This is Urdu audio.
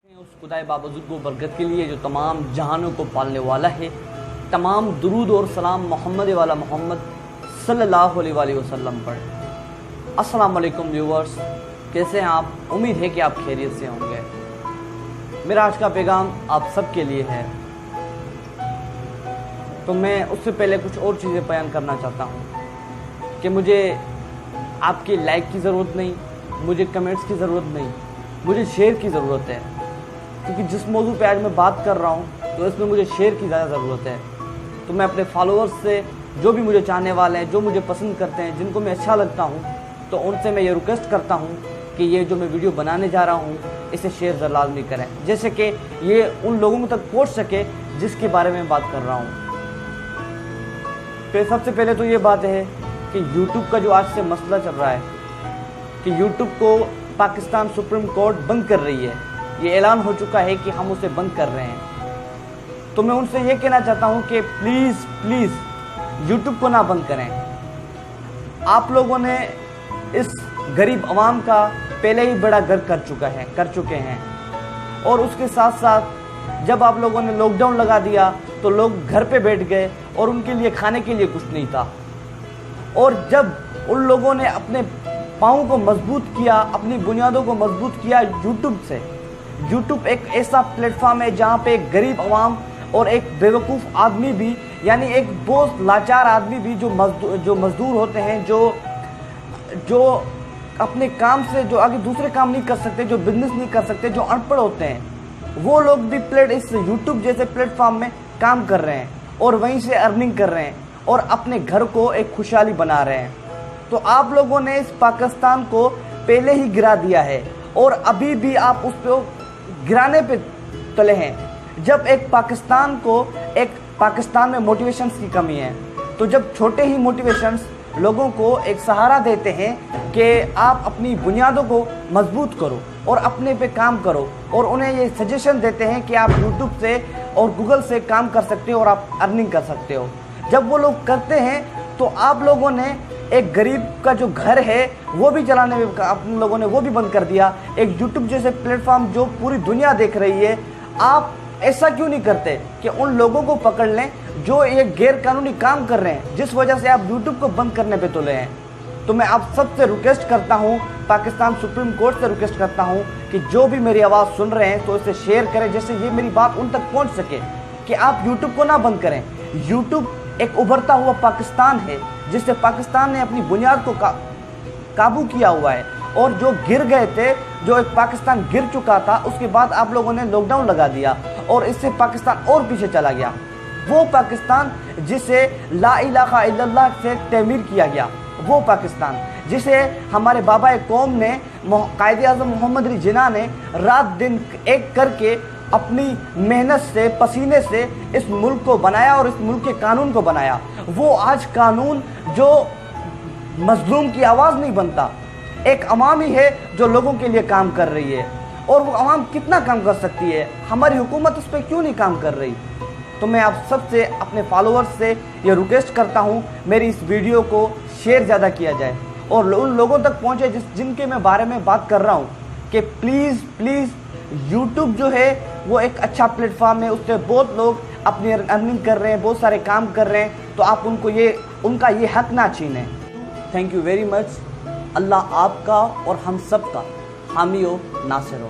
اس خدائے بابزرگ و برکت کے لیے جو تمام جہانوں کو پالنے والا ہے، تمام درود اور سلام محمد والا محمد صلی اللہ علیہ وآلہ وسلم پر۔ السلام علیکم ویورز، کیسے ہیں آپ؟ امید ہے کہ آپ خیریت سے ہوں گے۔ میرا آج کا پیغام آپ سب کے لیے ہے، تو میں اس سے پہلے کچھ اور چیزیں بیان کرنا چاہتا ہوں کہ مجھے آپ کے لائک کی ضرورت نہیں، مجھے کمنٹس کی ضرورت نہیں، مجھے شیئر کی ضرورت ہے، کیونکہ جس موضوع پہ آج میں بات کر رہا ہوں تو اس میں مجھے شیئر کی زیادہ ضرورت ہے۔ تو میں اپنے فالوورز سے، جو بھی مجھے چاہنے والے ہیں، جو مجھے پسند کرتے ہیں، جن کو میں اچھا لگتا ہوں، تو ان سے میں یہ ریکویسٹ کرتا ہوں کہ یہ جو میں ویڈیو بنانے جا رہا ہوں اسے شیئر لازمی کریں، جیسے کہ یہ ان لوگوں تک پہنچ سکے جس کے بارے میں بات کر رہا ہوں۔ پھر سب سے پہلے تو یہ بات ہے کہ یوٹیوب کا جو آج سے مسئلہ چل رہا ہے کہ یوٹیوب کو پاکستان سپریم کورٹ بند کر رہی ہے، یہ اعلان ہو چکا ہے کہ ہم اسے بند کر رہے ہیں۔ تو میں ان سے یہ کہنا چاہتا ہوں کہ پلیز یوٹیوب کو نہ بند کریں۔ آپ لوگوں نے اس غریب عوام کا پہلے ہی بڑا گھر کر چکے ہیں، اور اس کے ساتھ ساتھ جب آپ لوگوں نے لاک ڈاؤن لگا دیا تو لوگ گھر پہ بیٹھ گئے اور ان کے لیے کھانے کے لیے کچھ نہیں تھا، اور جب ان لوگوں نے اپنے پاؤں کو مضبوط کیا، اپنی بنیادوں کو مضبوط کیا یوٹیوب سے۔ یوٹیوب ایک ایسا پلیٹ فارم ہے جہاں پہ ایک غریب عوام اور ایک بیوقوف آدمی بھی، یعنی ایک بہت لاچار آدمی بھی، جو مزدور ہوتے ہیں، جو اپنے کام سے، جو آگے دوسرے کام نہیں کر سکتے، جو بزنس نہیں کر سکتے، جو ان پڑھ ہوتے ہیں، وہ لوگ بھی اس یوٹیوب جیسے پلیٹ فارم میں کام کر رہے ہیں اور وہیں سے ارننگ کر رہے ہیں اور اپنے گھر کو ایک خوشحالی بنا رہے ہیں۔ تو آپ لوگوں نے اس پاکستان کو پہلے ہی گرا دیا ہے اور ابھی بھی آپ اس کو گرانے پہ تلے ہیں۔ جب ایک پاکستان میں موٹیویشنز کی کمی ہے، تو جب چھوٹے ہی موٹیویشنز لوگوں کو ایک سہارا دیتے ہیں کہ آپ اپنی بنیادوں کو مضبوط کرو اور اپنے پہ کام کرو، اور انہیں یہ سجیشن دیتے ہیں کہ آپ یوٹیوب سے اور گوگل سے کام کر سکتے ہو اور آپ ارننگ کر سکتے ہو، جب وہ لوگ کرتے ہیں تو آپ لوگوں نے ایک غریب کا جو گھر ہے وہ بھی چلانے میں اپنے لوگوں نے وہ بھی بند کر دیا۔ ایک یوٹیوب جیسے پلیٹ فارم جو پوری دنیا دیکھ رہی ہے، آپ ایسا کیوں نہیں کرتے کہ ان لوگوں کو پکڑ لیں جو یہ غیر قانونی کام کر رہے ہیں، جس وجہ سے آپ یوٹیوب کو بند کرنے پہ تلے ہیں؟ تو میں آپ سب سے ریکویسٹ کرتا ہوں، پاکستان سپریم کورٹ سے ریکویسٹ کرتا ہوں کہ جو بھی میری آواز سن رہے ہیں تو اسے شیئر کریں، جس سے یہ میری بات ان تک پہنچ سکے کہ آپ یوٹیوب کو نہ بند کریں۔ یوٹیوب ایک ابھرتا ہوا پاکستان ہے جس سے پاکستان نے اپنی بنیاد کو قابو کیا ہوا ہے، اور جو گر گئے تھے، جو ایک پاکستان گر چکا تھا، اس کے بعد آپ لوگوں نے لاک ڈاؤن لگا دیا اور اس سے پاکستان اور پیچھے چلا گیا۔ وہ پاکستان جسے لا الہ الا اللہ سے تعمیر کیا گیا، وہ پاکستان جسے ہمارے بابا قوم نے، قائد اعظم محمد علی جناح نے رات دن ایک کر کے اپنی محنت سے، پسینے سے اس ملک کو بنایا اور اس ملک کے قانون کو بنایا۔ وہ آج قانون جو مظلوم کی آواز نہیں بنتا، ایک عوام ہی ہے جو لوگوں کے لیے کام کر رہی ہے، اور وہ عوام کتنا کام کر سکتی ہے؟ ہماری حکومت اس پہ کیوں نہیں کام کر رہی؟ تو میں آپ سب سے، اپنے فالوورز سے یہ ریکویسٹ کرتا ہوں، میری اس ویڈیو کو شیئر زیادہ کیا جائے اور ان لوگوں تک پہنچے جن کے میں بارے میں بات کر رہا ہوں، کہ پلیز یوٹیوب جو ہے وہ ایک اچھا پلیٹ فارم ہے، اس سے بہت لوگ اپنی ارننگ کر رہے ہیں، بہت سارے کام کر رہے ہیں، تو آپ ان کا یہ حق نہ چھینیں۔ Thank you very much. اللہ آپ کا اور ہم سب کا حامی و ناصر ہو۔